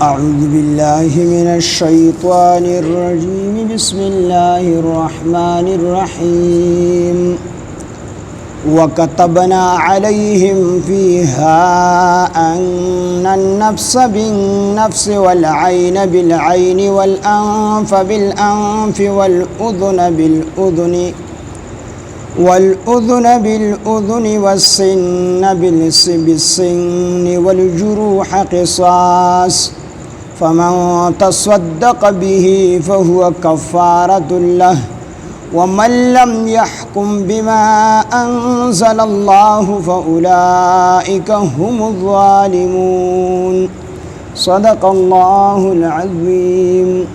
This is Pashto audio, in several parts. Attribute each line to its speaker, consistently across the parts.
Speaker 1: أعوذ بالله من الشيطان الرجيم بسم الله الرحمن الرحيم وكتبنا عليهم فيها أن النفس بالنفس والعين بالعين والأنف بالأنف والأذن بالأذن والسن بالسن والجروح قصاص فمن تصدق به فهو كفارة له ومن لم يحكم بما أنزل الله فأولئك هم الظالمون صدق الله العظيم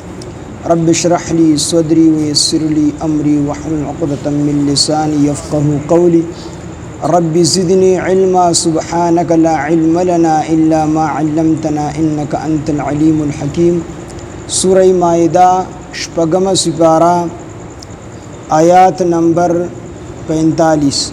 Speaker 1: رب اشرح لي صدري ويسر لي أمري واحلل عقدة من لساني يفقهوا قولي رب زدني علما سبحانك لا علم لنا إلا ما علمتنا إنك أنت العليم الحكيم سورة مائدہ شپگم سپارہ آیات نمبر 45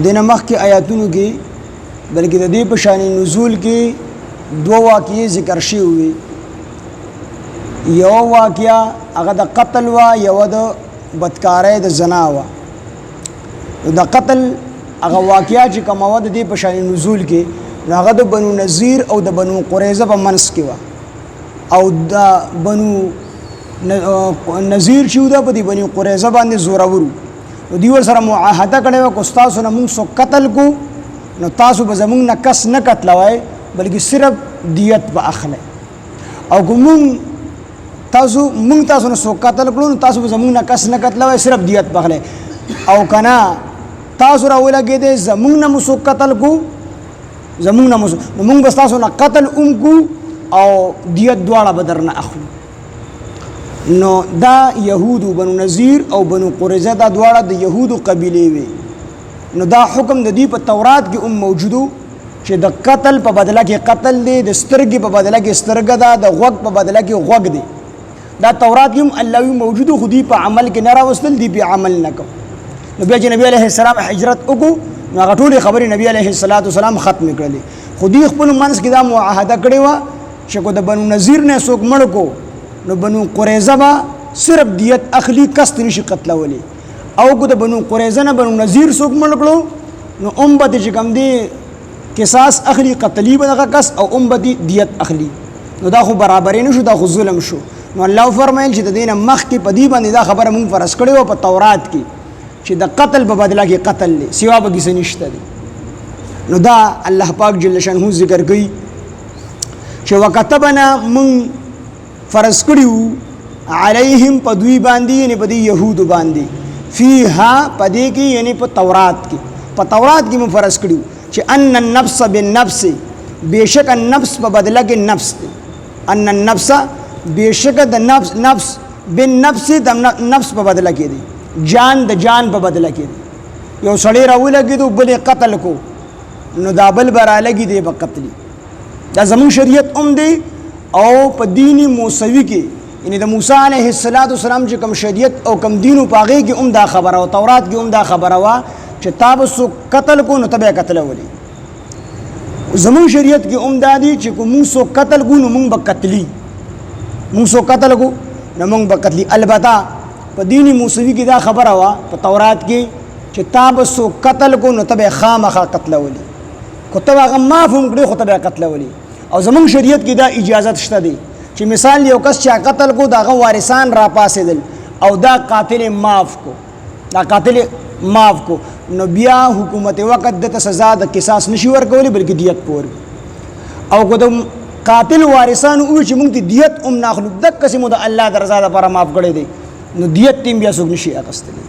Speaker 1: دین مخ کے آیاتونو کی بلکہ د دې په شان نزول کې دو واقعې ذکر شوي ہوئے یو واقعہ هغه د قتل وا یو د بدکارۍ د زنا وا د قتل هغه واقعہ چې کومه و د دې په شان نزول کې هغه د بنو نذیر او د بنو قریظه په منځ کې و او د بنو نذیر چې د بنو قریظه باندې زورورو دیو سره معاهده کړي او تاسو نه موږ سو قتل کو نو تاسو به زموږ نه کس نه قتلوي بلکې صرف دیت به اخلي او کوم تاسو نه سو قتل کړو نو تاسو به زموږ نه کس نه قتلوي صرف دیت به اخلي او کنا تاسو را ولګې دې زموږ نه مسو قتل کو زموږ نه مسو نو موږ بس تاسو نه قتل کو او دیت دواړه بدر نه اخلو نو دا یهودو بنو نذیر او بنو قریظه دا دواړه د یهودو قبیله وي نو دا حکم د دې په تورات کې موجودو چې د قتل په بدله کې قتل دی د سترګې په بدله کې سترګه ده د غوږ په بدله کې غوږ دی دا تورات کې الله موجودو خودي په عمل کې نه راوستل دی په عمل نه کو نو بیا چې نبی عليه السلام هجرت وکړو نو هغه ټول خبرې نبی عليه السلام ختم کړلې خودي خپل منځ کې دا معاهده کړې و چې کو د بنو نذیر نه څوک مړ کو نو بنو قریظه با صرف دیت اخلی کست نشي قتلولی او کو د بنو قریظه نه بنو نذیر څوک مړ کړو نو امت چې کوم دی قصاص اخلی قتلی بدغه کس او امت دیت اخلی نو دا خو برابرې نشو دا خو ظلم شو نو الله فرمایل چې د دینه مخ کې پدی باندې دا خبره مونږ فرض کړو په تورات کې چې د قتل په بدله کې قتل لې سیوا به کیسه نشته دی نو دا الله پاک جل شانه ذکر کوي چې وکتبنا من فرض کړیو علیہم په دوی باندې یعنی په یهود باندې فیها پدې کې یعنی په تورات کې مو فرض کړیو چې ان النفس بالنفس بیشک النفس په بدله کې نفس دی ان النفس بیشک د نفس بالنفس د نفس په بدله کې دی جان د جان په بدله کې دی یو سړی راولګي دو بل قتل کو نو دا بل برالګي دی په قتل دا زمون شریعت دی او په دینی موسوی کې یعنی د موسی علیه السلام چې کوم شریعت او کوم دینو پاغه کې دا خبره او تورات کې دا خبره وا چې تاسو قتل کو نو تبه قتل ولي زمون شریعت کې دادی چې کوم سو قتل کو نو مونږ به قتلی مونږ سو قتل کو نو مونږ به قتلی البته په دینی موسوی کې دا خبره وا په تورات کې چې تاسو قتل کو نو تبه خامخا قتل ولي کو تبه مافهم کړي خو تبه قتل ولي او زمون شریعت کې دا اجازت شته دی چې مثال یو کس چې قتل کو داغه وارثان را پاسېدل او دا قاتل معاف کو نو بیا حکومت وقت د سزا د قصاص نشي ورکولي بلکې دیت پور او کو د قاتل وارثان او چې موږ دیت ناخلو د قسمه د الله د رضا لپاره معاف کړي دي نو دیت تیم بیا څوک نشي اخیستلی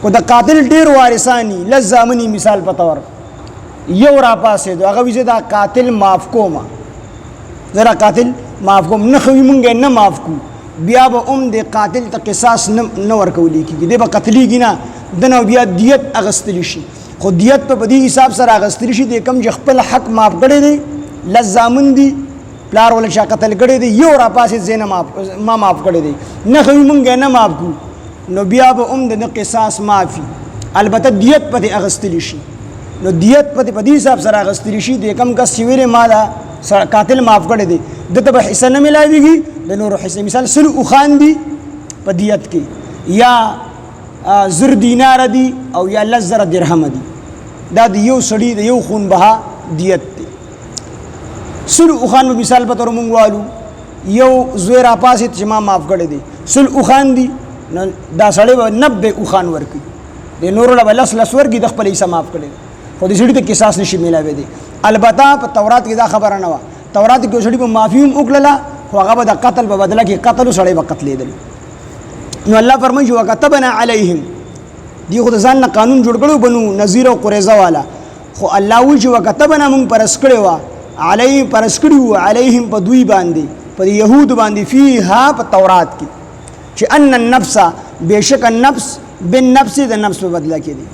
Speaker 1: کو د قاتل ډیر وارثانی لزامنی مثال په تور یو را پاسېدو هغه ویزه دا قاتل معاف کوما زرا قاتل معاف کوم نه خوي مونږ نه معاف کو بیا به د قاتل ته قصاص نه ورکولې کیږي د به قتلېږي نه دنو بیا دیت اغستلی شي خو دیت په دې حساب سره اغستلی شي د کم خپل حق معاف کړي دي لزامن دي پلار ول شا قتل کړي دي یو را پاسې زینه ما معاف کړي دي نه خو مونږ نه معاف کو نو بیا به هم د قصاص معافي، البته دیت پته اغستلی شي. نو دیت پته په دې حساب سره اغستلی شي د کم کس چې ویلې ما دا قاتل معاف کړی دی دته به حصه نه ملاویږي، د نورو حصه مثال سل اوخان دي په دیت کې، یا زر دینار دي او یا لس زره درهم دي، دا د یو سړي د یو خون بها دیت دی. سل اوخان په مثال په تور مونږ والو یو زوی را پاسې چې ما معاف کړی دی، سل اوخان دي نو دا سړی به 90 اوخان ورکړي، د نورو له به لس ورکړي، د خپل حصه معاف کړی خو د سړي ته قصاص نشي میلاوی دی. البته په تورات کې دا خبره نه وه، تورات کې سړي په معافي هم وکړله خو هغه به د قتل په بدله کې قتل سړی به قتلېدل. نو الله فرمایي وکتبنا علیهم، دی خو د ځان نه قانون جوړ کړو بنو نذیر او قریظه والا، خو الله وایي چې وکتبنا موږ پرس کړی وه علی پرس کړي وو علیهم په دوی باندې په یهود باندې فیها په تورات کې چې ان النفس بشک النفس بالنفس د نفس په بدله کې دی،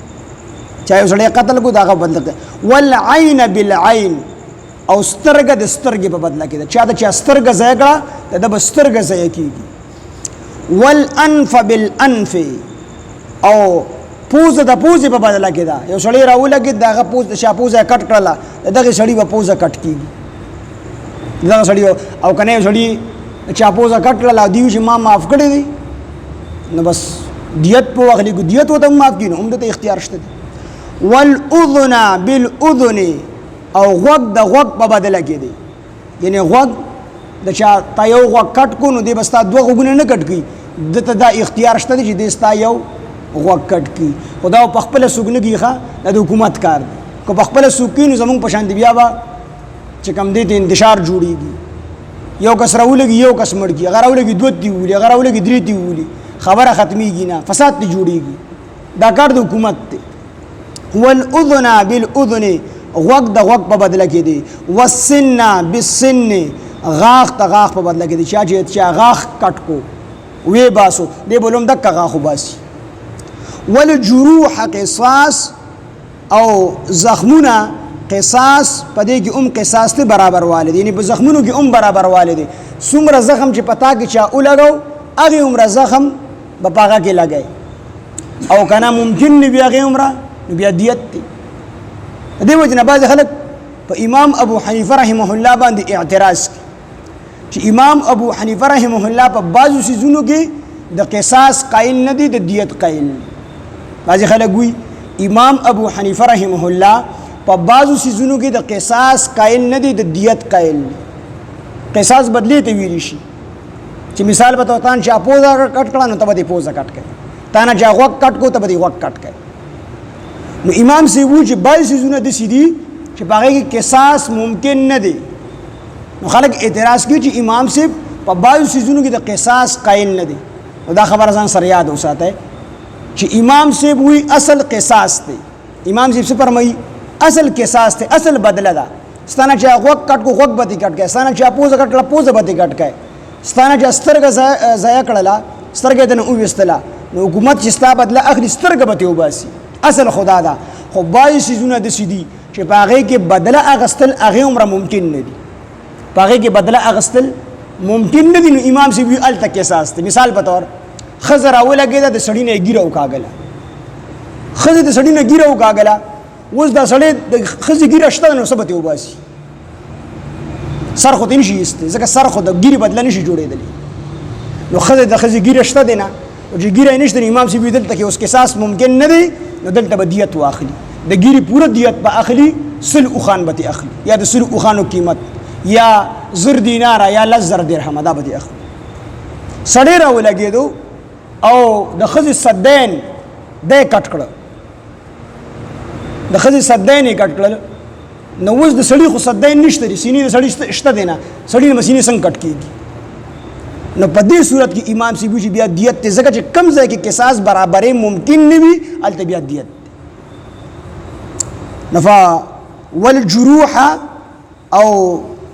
Speaker 1: چاہے سړی قتل کو داغه بدله کې، والعین بالعین او سترګه د سترګې په بدله کې ده، چا د چا سترګه ځای کړه د به سترګه ځای کېږي، والانف بالانف او پوزه د پوزې په بدله کې ده، یو سړی راولګېد دغه پوز د شا پوزه کټ کړله دغه سړي به پوزه کټ کېږي دغه سړي، او که نه یو سړي چا پوزه کټ کړله دیو چې ما معاف کړی دی نو بس دیت په واخلي، دیت ورته هم معاف کړي نو هم دته اختیار شته دی. والاذن بالاذن او غوږ د غوږ په بدله کې دی، یعنی غوږ د چا تا یو غوږ کټ کو نو دی به ستا دوه غوږونه نه کټ کړي، دته دا اختیار شته دی چې دی ستا یو غوږ کټ کړي، خو دا په خپله څوک نه کېږي ښه، دا د حکومت کار دی، که په خپله څوک کړي نو زمونږ په شان دی بیا به چې کوم دی ته انتشار جوړېږي، یو کس راولګي یو کس مړ کړي، هغه راولګي دوه دې وولي، هغه راولګي درې دې وولي، خبره ختمېږي نه، فساد دې جوړېږي، دا کار د حکومت دی. والاذن بالاذن غوږ د غوږ په بدله کې دی، والسن بالسن غاښ د غاښ په بدله کې دی، چا غاښ کټ کو وی باسو دی بولم دکه غاښ وباسي. والجروح قصاص او زخمونه قصاص پدې کې قصاص ته برابر والي، یعنی په زخمونو کې برابر والي دي، څومره زخم چې پتا کې چا ولګاو هغه عمره زخم په پاغه کې لګای، او کنه ممکن نه بیا هغه عمره بیا دیت دی. دې وجه نه بعض خلک په امام ابو حنیفه رحمه الله باندې اعتراض کوي چې امام ابو حنیفه رحمه الله په بعضو سيزونو کې د قصاص قائل نه دي، د دیت قائل. بعض خلک وایي امام ابو حنیفه رحمه الله په بعضو سيزونو کې د قصاص قائل نه دي، د دیت قائل. قصاص بدلی ته ویل شي چې مثال به تان چا پوزه کټ کړه نو ته به پوزه کټ کړي، تا نه چا غوږ کټ کو ته به غوږ کټ کړي. نو امام سی وو چې بعض سيزونه د سيدي چې په هغه کې قصاص ممکن نه دي، نو خلک اعتراض کوي چې امام سی په بعض سيزونو کې د قصاص قائل نه دي. دا خبره ځان سره یاد وساتئ چې امام سی وی اصل قصاص دی، امام سی څه فرمایي اصل قصاص دی، اصل بدله ده، ستانه چې غوږ کټ کو غوږ به کټ کړي، ستانه چې پوزه کټ کړه پوزه به کټ کړي، ستانه چې سترګه ضایع کړله سترګه دنه وویستله نو حکومت چې ستا بدله اخلي سترګه به وباسي، اصل خدا ده. خو بعضې سیزونه داسې دي چې په هغې کې بدله اخیستل هغې عمره ممکن نه دي، په هغې کې بدله اخیستل ممکن نه دي، نو امام صاحب وي هلته قصاص دی. مثال په طور ښځه راولګېده د سړي نه یې ږیره وکاږله، ښځې د سړي نه ږیره وکاږله، اوس دا سړی د ښځې ږیره شته ده نو څه به ترې وباسي، سر خو ته نشي ایستی ځکه سر خو د ږیرې بدله نشي جوړېدلی، نو ښځې د ښځې ږیره شته دی نه او چې ږیره یې نشته نو امام صاحب دلته کې اوس قصاص ممکن نه دی، نو دلته به دیت واخلي، د ږیرې پوره دیت به اخلي، سل اوخان به اخلي، یا د سل اوخانو قیمت یا زر دیناره یا لس زر درهمه دا به اخلي. سړی راولګېدو او د ښځې صدین دی کټ کړه، د ښځې صدین یې کټ کړل، نو اوس د سړي خو صدین نشته دي، سینې د سړي شته دی نه، سړي د سینې څنګه کټ کېږي؟ نو په دې صورت کې امام صاحب چې بیا دیت ته ځکه چې کم ځای کې قصاص برابرې ممکن نه وي هلته بیا دیت دی. نفا والجروح او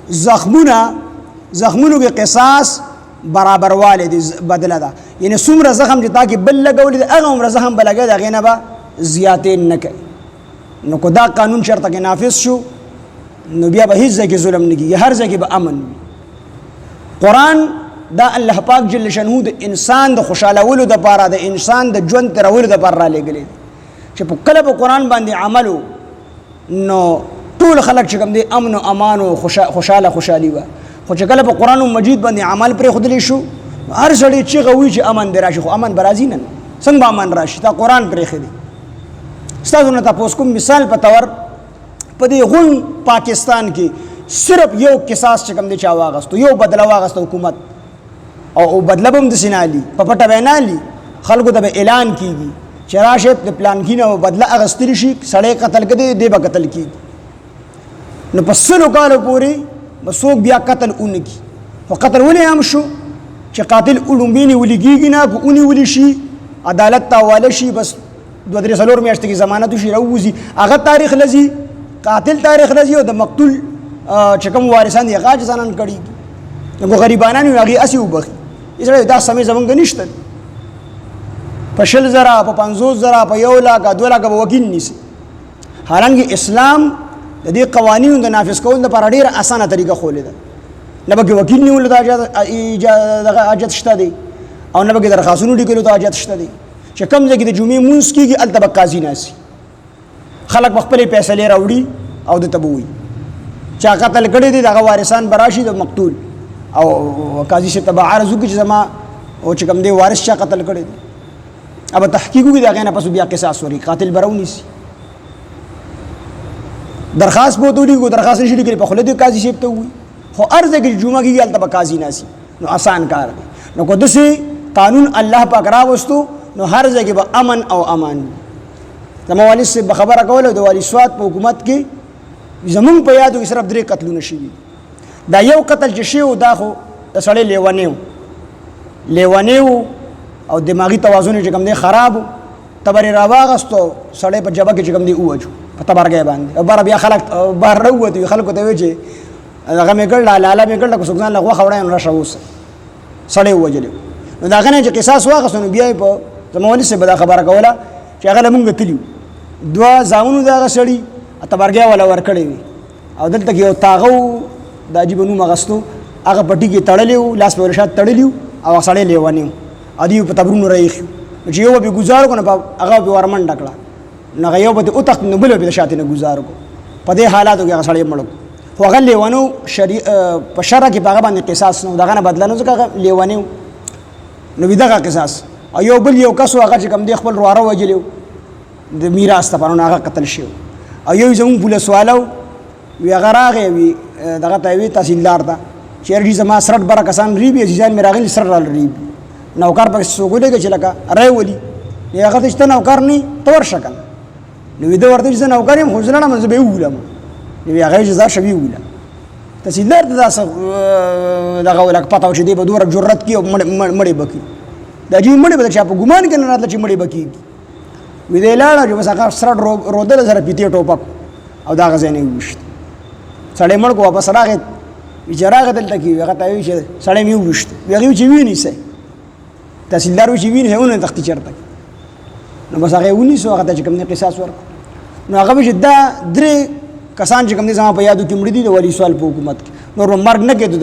Speaker 1: زخمونو کې قصاص برابر والي دي بدله ده، یعنی څومره زخم چې تا کې بل لګولی دی هغه عمره زخم به لګوي د هغې نه به زیاتې نه کوي. نو که دا قانون چېرته کې نافظ شو نو بیا به هېڅ ځای کې ظلم نه کېږي، هر ځای کې به امن وي. قرآن دا الله پاک جل شانه د انسان د خوشالولو د پاره د انسان د ژوند ترولو د پاره را لګلې چې په کله په قرآن باندې عملو نو ټول خلک چې کوم دي امن او امان او خوشالي و خو چې کله په قرآن مجید باندې عمل پرې خودلی شو هر سړی چې غوي چې امن دی راشي خو امن برازي نه څنګه امن راشي تا قرآن پرې خدي استادو نه تاسو کوم مثال په تور په دې غون پاکستان کې صرف یو قصاص چې کوم دي چا واغستو یو بدلا واغستو حکومت او بدلا بم د سینالي په پټه وینالي خلکو ته اعلان کیږي چې راشه د پلان کې نو بدلا اغستل شي سړی قتل کړي دی به قتل کیږي نو په سلو کالو پورې مسوک بیا قتل اونکی او قتل ولې هم شو چې قاتل اولمبینی ولګیږي نه کو اونې ولې شي عدالت ته حواله شي بس 2-3 میاشتې کې ضمانت شي راوځي هغه تاریخ لذي قاتل تاریخ لذي او د مقتول چې کوم وارثان دي هغه ځانان کړي نو غریبانان هغه اسی وبخي اسره دا سمې زمونږ نشته په 60,000 په 50,000 په 1 لک 2 لک وکیل نیسي حالانکه اسلام د دې قوانینو د نافذ کولو لپاره ډیره اسانه طریقه خولې ده نه به وکیل نیول د اجازه شته دی او نه به درخواستونه لیکلو ته اجازه شته دی چې کوم ځای کې د جمعې مونږ کېږي الته به قاضي ناسي خلک به خپلې فیصلې راوړي او د تبوي چا قتل کړی دی دغه وارثان براشي د مقتول او قاضي سے تبع عرض وکړي چې زما او چې کوم دی وارث چا قتل کړی دی اب تحقیق وکړي دغه نه پس بیا قصاص وري قاتل براونی سي درخواست بوته لیکو درخواست نشي لیکلی په خله دی قاضي شپ ته وي خو ارزه کې جمعه کې الته به قاضي ناسي نو آسان کار دی نو کو دسي قانون الله پاک راوستو نو هر ځای کې به امن او امان زمو والي سے خبره کوله د والي سواد په حکومت کې زمون په یادو کې صرف 3 قتلونه شي دا یو قتل چې شی او دا خو د سړی لیوانیو او دماغي توازن چې کوم دی خراب تبر راواغستو سړی په جبه کې چې کوم دی اوجو په تبرګه باندې او بار بیا خلک بار راوته خلکو ته وی چې هغه مې ګل لاله مې ګل کو سګان لغه خوړای نو راشه اوس سړی وجلې نو دا غنه چې قصاص واغسنو بیا په زموږ سے بدا خبره کوله چې هغه مونږ تلیو دوا زاونو دا سړی تبرګه ولا ور کړی او دلته یو تاغو د عجیب نو مغستو هغه پټی کې تړلیو لاس په ورشات تړلیو او سړی لیوانیو ادي په تبرونو رايخ چې یو به گزار کو نه هغه به ورمن ډکړه نو یو به او تخت نو بل به شاته نه گزار کو په دې حالاتو کې هغه سړی مړ خو هغه لیوانو په شرع کې هغه باندې قصاص نو دغه نه بدلنو ځکه لیوانیو نو دغه قصاص او یو بل یو کس هغه چې کوم دی خپل رواره وجلیو د میراث ته پرونه هغه قتل شو او یو زمون پولیس والو وی هغه راغی وی دغه ته وی تحصیلدار ته چیرې زما سرټ بر کسان ریبي ځان مې راغلی سر رال ریبي نوکر په سوګولې کې چې لکه راي ولي هغه ته چې نوکر نه تور شکل نو دا ورته چې نوکر يم خو ځلانه مزه به ولم نو هغه جزا شوی ولم تحصیلدار دغه ولک پتاو چې دی به دوره جرأت کی او مړې بکی دا جی مړې به چې په ګمان کې نه راتله چې مړې بکی وی دی لاړه چې بس هغه سرټ رودل سره پیتی ټوپک او دا غزه نه وشت سړی مړ کو واپس راغی ویچراغه دلته کې هغه ته وی چې سړی مې وشت هغه چې ویني سه تحصیلدار چې ویني هونه تختی چرته نو بس هغه ونی سو هغه ته کوم نه قصاص ورک نو هغه چې دا درې کسان چې کوم دي زما په یادو کې مړي دي د ولی سوال په حکومت کې نور مرګ نه کېدو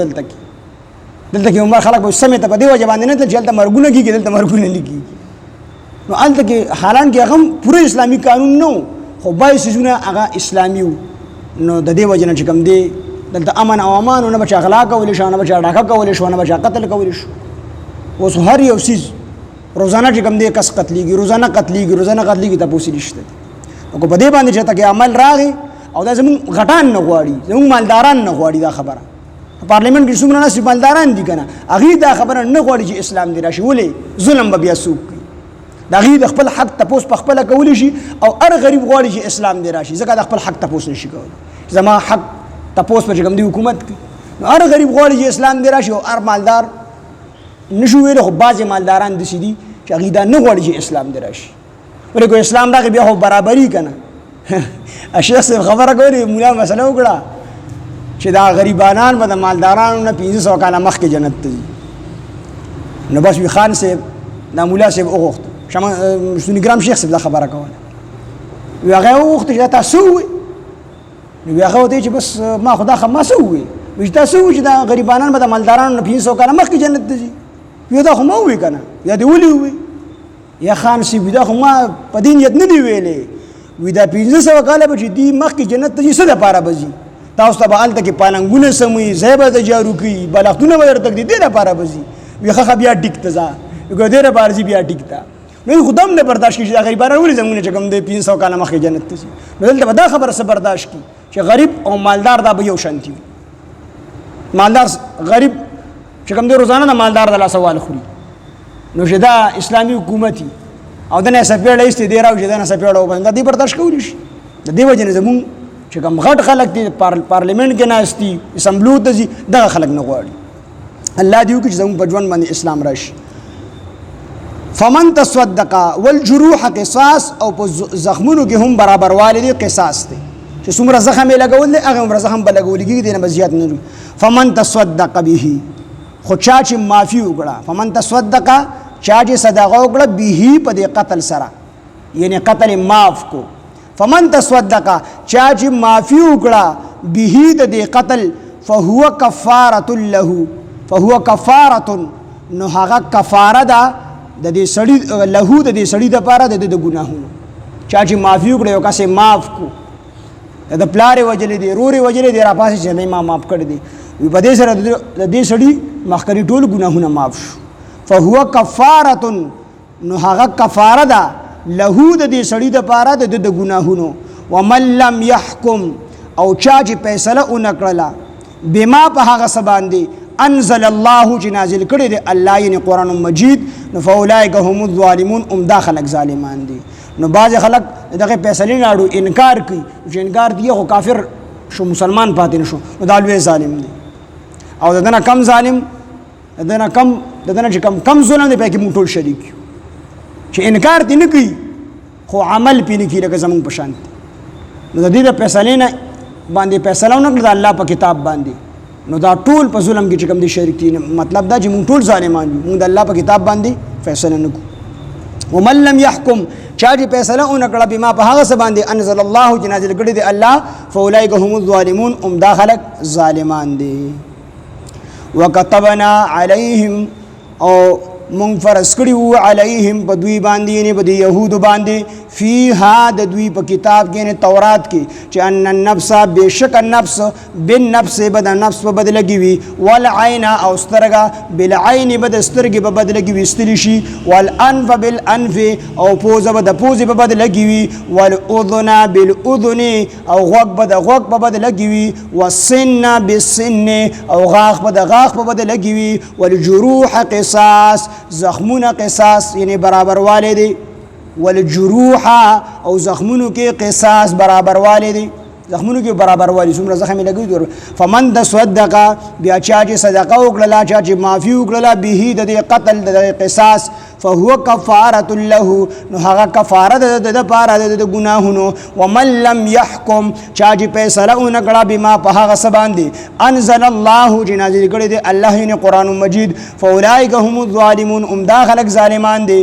Speaker 1: دلته کې عمر خلک به سمې ته په دی وجه باندې نه ته چلته مرګونه کېږي دلته مرګونه نه کېږي نو الته کې حالانکه هغه پوره اسلامي قانون نو خو بای سيزونه هغه اسلامي نو د دې وجه نه چې کوم دي دلته امن او امان نه بچ اخلاق کول شي نه بچ ډاکه کول شي نه بچ قتل کول شي اوس هر یو سیز روزانه چې کوم دي کس قتلېږي روزانه قتلېږي ته پوسی نشته او په دې باندې چې تک عمل راغی او دا زمون غټان نه غواړي زمون مالداران نه غواړي دا خبره پارلیمنت کې څومره ناس مالداران دي کنه اغه دا خبره نه غواړي چې اسلام دی راشي ولې ظلم به بیا سوق دا غي د خپل حق تپوس په خپل کول شي او ار غریب غواړي چې اسلام دی راشي ځکه د خپل حق تپوس نشي کولای زما حق تپوس په کوم دی حکومت کې نو ار غریب غواړي چې اسلام دی راشي او ار مالدار نشو ویل خو باز مالداران د سيدي چې غي دا نه غواړي چې اسلام دی راشي ولې کو اسلام راغی بیا هو برابرۍ کنه اشخاص خبره کوي مولا مسله وکړه چې دا غریبانان به د مالدارانو نه 500 کاله مخکې جنت ته ځي نو بس وی خان صاحب دا مولا صاحب وغوښت شمه سونی ګرام شیخ صاحب دا خبره کوله وی هغه وغوښت چې تاسو وي نو هغه ته چې بس ما خدا خما سوې وی تاسو چې دا غریبانان به د مالدارانو 500 کاله مخکې جنت ته ځي یو دا خو ما ووی که نه یا دې ولي ووی یا خان صاحب دا خو ما په دې نیت نه دي ویلې وی دا 500 کاله به چې دي مخکې جنت ته ځي څه دپاره به ځي تاسو ته به هلته کې پالنګونه سموي ځای به د جارو کوي بالښتونه به درته ږدي دې دپاره به ځي وی ښه بیا ټیک ته ځه وی دې دپاره ځي بیا ټیک ته نو خو دم نه برداشت کړي چې دا غریبانان ولې زموږ نه چې کوم دی 500 کاله مخکې جنت ته ځي نو دلته به دا خبره څه برداشت کړي چې غریب او مالدار دا به یو شانتي وي مالدار غریب چې کوم دی روزانه د مالدار د لاسه وال خوري نو چې دا اسلامي حکومت او دنه سپېړه ایستې دی راو چې دنه سپېړه وبنده دې برداشت کولی شي د دې وجه نه زموږ چې کوم غټ خلک دي پارلیمنت کې ناست دي اسمبلو ته ځي دغه خلک نه غواړي الله دې وکړي چې زموږ په ژوند باندې اسلام راشي فمن تصدق والجروح قصاص او په زخمونو کې هم برابر والدي قصاص دي چې څومره زخم یې لګول دي هغه عمر زخم به لګول کېږي دې نه زیات نه فمن تصدق به خو چا چې معافي وکړه فمن تصدق چا چې صدقه وکړه به په دې قتل سره یعنی قتل معاف کو فمن تصدق چا چې معافي وکړه به د دې قتل فهو کفاره له فهو کفاره نو هغه کفاره ده د دې سړی له د دې سړی د پاره د ګناهونو چا چې معافي وکړه یو کسه معاف کو د پلارې وجلې دی رورې وجلې دی را پاسې چې نه ما معاف کړ دي په دې سره د دې سړی مخکري ټول ګناهونه معاف شو فهو کفاره نو هغه کفاره ده له د دې سړی د پاره د ګناهونو ومن لم يحكم او چا چې فیصله ونکړه بما په هغه سباندي انزل الله چې نازل کړي دی الله یعنی قرآن مجید نو فاولئک هم الظالمون داخلك ظالمان دي نو بعض خلک دغه فیصلې ناړو انکار کوي چې انکار دی خو کافر شو مسلمان پاتې نشو نو دا لوی ظالم دی او دنه کم ظالم دنه چې کم ظلم دی پکې موږ ټول شریک چې انکار دی نه کوي خو عمل پې نه کوي لکه زمونږ په شان نو د دې د فیصلې نه باندې فیصله ونه کړه د الله په کتاب باندې نو دا ټول په ظلم کې چې کوم دي شریک دي مطلب دا چې موږ ټول ظالمان یو موږ د الله په کتاب باندې فیصله نه کوو ومن لم يحكم چا چې فیصله ونکړه بما په هغه څه باندې انزل الله چې نازل کړي دی الله فاولئک هم الظالمون دا خلک ظالمان دي وكتبنا عليهم او مونږ فرض کړي وو علیهم په دوی باندې یعنی په یهودو باندې فیها د دوی په کتاب کې نه تورات کې چې ان النفس بشک النفس بالنفس بد نفس په بدل کې وي والعين او سترګه بالعين بد سترګې په بدل کې وستلی شي والانف بالانف او پوزه بد پوزه په بدل کې وي والاذن بالاذن او غوږ بد غوږ په بدل کې وي والسن بالسن او غاښ بد غاښ په بدل کې وي والجروح قصاص زخمونه قصاص یعنی برابر والے دی والجروح او زخمونو کې قصاص برابر والے دی زخمونو کې برابر والی څومره زخم لګوي دور فمن تصدق بیا چا چې صدقه وکړه چا چې معافي وکړه به د قتل د قصاص فهو کفاره له نو هغه کفاره د پاره د ګناهونو ومن لم يحكم چا چې فیصله ونکړه بما په هغه سباندي انزل الله جنازل کړي دی الله نه قران مجید فاولئک هم الظالمون داخلك ظالمان دي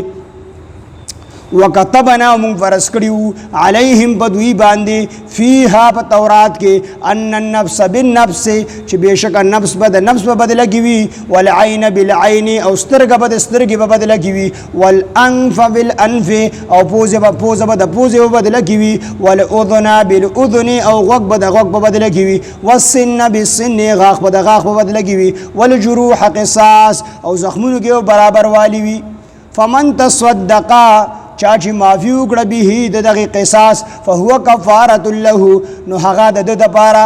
Speaker 1: وكتبنا من فرض کړیو علیهم بدوی باندې فیها په تورات کې ان النفس بالنفس چې بشک نفس بد نفس په بدله کې وي والعين بالعين او سترګه بد سترګه په بدله کې وي والانف بالانف او پوزه په پوزه بد پوزه په بدله کې وي والاذن بالاذن او غوږ بد غوږ په بدله کې وي والسن بالسن غاښ بد غاښ په بدله کې وي والجروح قصاص او زخمونو کې برابر والی وي فمن تصدق چا چې معافي وکړه به دغه قصاص فهو کفاره له نو هغه د لپاره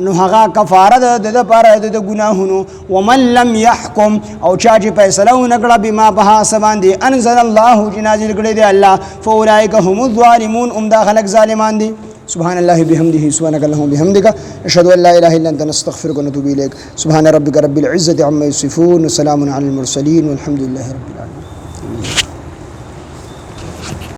Speaker 1: نو هغه کفاره د لپاره د ګناهونو ومن لم يحكم او چا چې فیصله ونکړه بما به سباندي انزل الله جنازل کړي دی الله فاولئک هم الظالمون داخلك ظالمان دي سبحان الله بحمده سبحانك اللهم وبحمدك اشهد ان لا اله الا انت نستغفرك ونتوب اليك سبحان ربك رب العزه عما يصفون وسلام على المرسلين والحمد لله رب العالمين